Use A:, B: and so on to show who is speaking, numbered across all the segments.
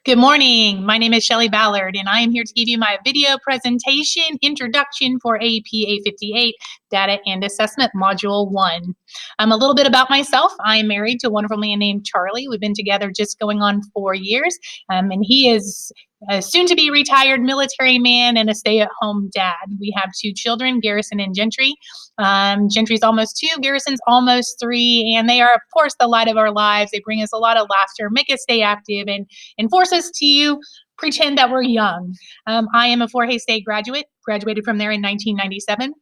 A: Good morning. My name is Shelley Ballard, and I am here to give you my video presentation introduction for AP 858 Data and Assessment Module 1. A little bit about myself. I am married to a wonderful man named Charlie. We've been together just going on 4 years, and he is a soon-to-be retired military man and a stay-at-home dad. We have 2 children, Garrison and Gentry. Gentry's almost 2, Garrison's almost 3, and they are, of course, the light of our lives. They bring us a lot of laughter, make us stay active, and force us to pretend that we're young. I am a Fort Hays State graduated from there in 1997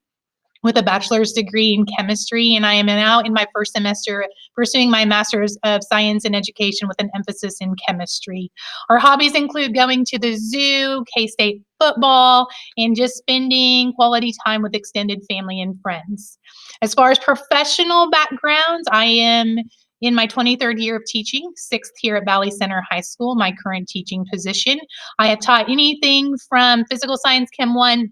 A: with a bachelor's degree in chemistry, and I am now in my first semester pursuing my master's of science in education with an emphasis in chemistry. Our hobbies include going to the zoo, K-State football, and just spending quality time with extended family and friends. As far as professional backgrounds, I am in my 23rd year of teaching, 6th here at Valley Center High School, my current teaching position. I have taught anything from physical science, Chem 1,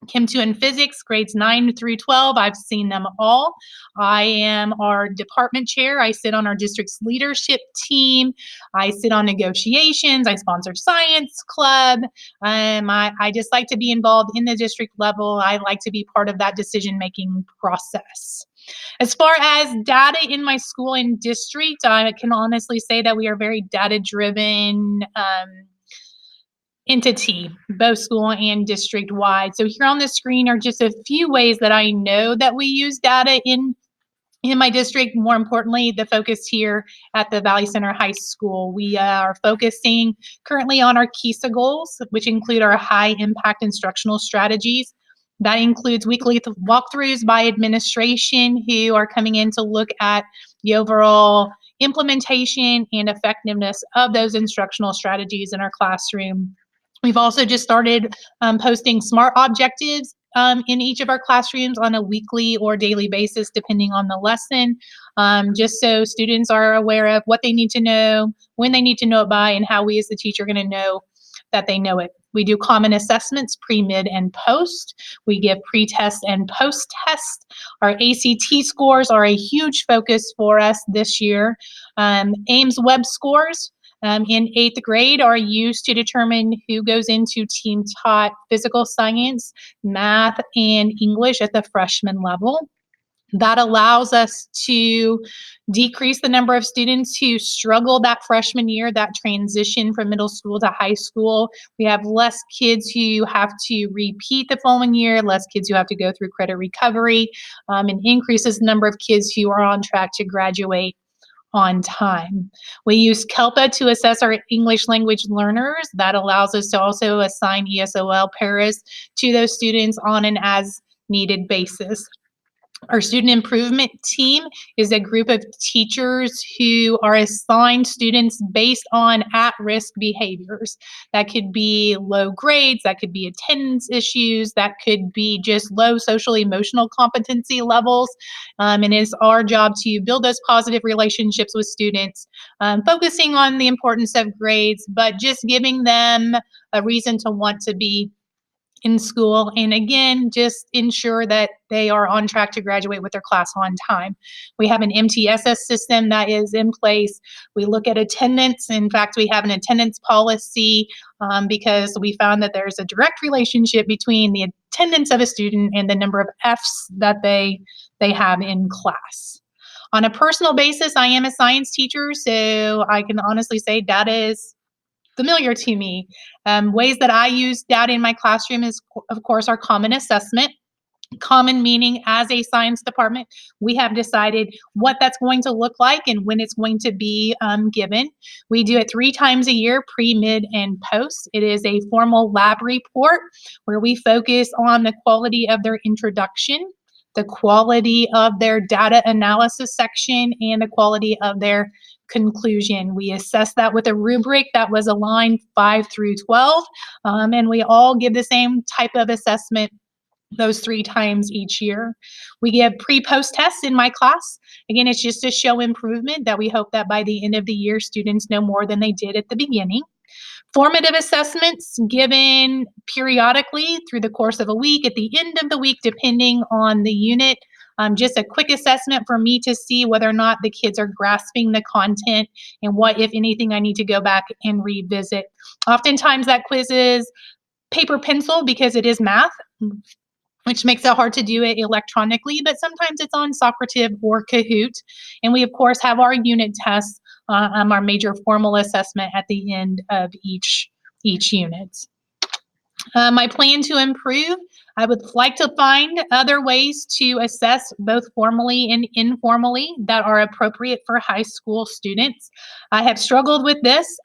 A: Chem 2, and physics, grades 9 through 12. I've seen them all. I am our department chair. I sit on our district's leadership team. I sit on negotiations. I sponsor science club. I just like to be involved in the district level. I like to be part of that decision-making process. As far as data in my school and district, I can honestly say that we are very data-driven entity, both school and district-wide. So here on the screen are just a few ways that I know that we use data in my district. More importantly, the focus here at the Valley Center High School. We are focusing currently on our KISA goals, which include our high-impact instructional strategies. That includes weekly walkthroughs by administration who are coming in to look at the overall implementation and effectiveness of those instructional strategies in our classroom. We've also just started posting SMART objectives in each of our classrooms on a weekly or daily basis, depending on the lesson, just so students are aware of what they need to know, when they need to know it by, and how we as the teacher are going to know that they know it. We do common assessments pre, mid, and post. We give pre-test and post-test. Our ACT scores are a huge focus for us this year. Ames Web scores in 8th grade are used to determine who goes into team taught physical science, math, and English at the freshman level. That allows us to decrease the number of students who struggle that freshman year, that transition from middle school to high school. We have less kids who have to repeat the following year, less kids who have to go through credit recovery, and increases the number of kids who are on track to graduate on time. We use CELPA to assess our English language learners. That allows us to also assign ESOL paras to those students on an as needed basis. Our student improvement team is a group of teachers who are assigned students based on at-risk behaviors. That could be low grades, that could be attendance issues, that could be just low social emotional competency levels. And it's our job to build those positive relationships with students, focusing on the importance of grades, but just giving them a reason to want to be in school, and again, just ensure that they are on track to graduate with their class on time. We have an MTSS system that is in place. We look at attendance. In fact, we have an attendance policy because we found that there's a direct relationship between the attendance of a student and the number of Fs that they have in class. On a personal basis, I am a science teacher, so I can honestly say data is familiar to me. Ways that I use data in my classroom is, of course, our common assessment. Common meaning as a science department, we have decided what that's going to look like and when it's going to be given. We do it 3 times a year, pre, mid, and post. It is a formal lab report where we focus on the quality of their introduction, the quality of their data analysis section, and the quality of their conclusion. We assess that with a rubric that was aligned 5 through 12, and we all give the same type of assessment those 3 times each year. We give pre-post tests in my class. Again, it's just to show improvement that we hope that by the end of the year, students know more than they did at the beginning. Formative assessments given periodically through the course of a week, at the end of the week, depending on the unit. just a quick assessment for me to see whether or not the kids are grasping the content and what, if anything, I need to go back and revisit. Oftentimes that quiz is paper pencil because it is math, which makes it hard to do it electronically, but sometimes it's on Socrative or Kahoot. And we, of course, have our unit tests, our major formal assessment at the end of each unit. My plan to improve, I would like to find other ways to assess both formally and informally that are appropriate for high school students. I have struggled with this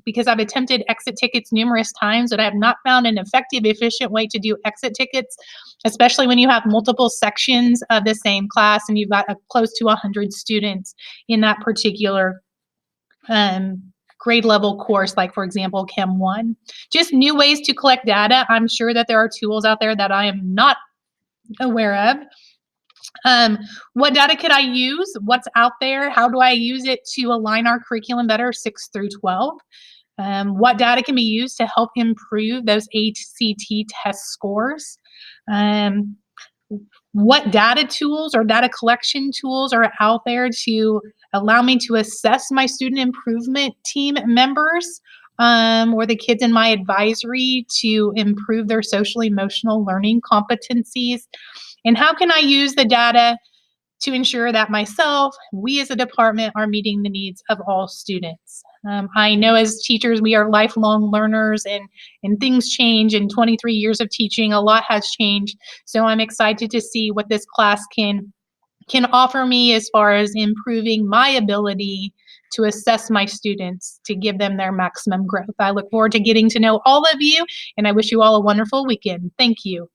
A: because I've attempted exit tickets numerous times, but I have not found an effective, efficient way to do exit tickets, especially when you have multiple sections of the same class and you've got close to 100 students in that particular grade level course, like for example, Chem 1. Just new ways to collect data. I'm sure that there are tools out there that I am not aware of. What data could I use? What's out there? How do I use it to align our curriculum better 6 through 12? What data can be used to help improve those ACT test scores? What data tools or data collection tools are out there to allow me to assess my student improvement team members or the kids in my advisory to improve their social emotional learning competencies? And how can I use the data to ensure that myself, we as a department, are meeting the needs of all students? I know as teachers, we are lifelong learners and things change. In 23 years of teaching, a lot has changed. So I'm excited to see what this class can offer me as far as improving my ability to assess my students to give them their maximum growth. I look forward to getting to know all of you, and I wish you all a wonderful weekend. Thank you.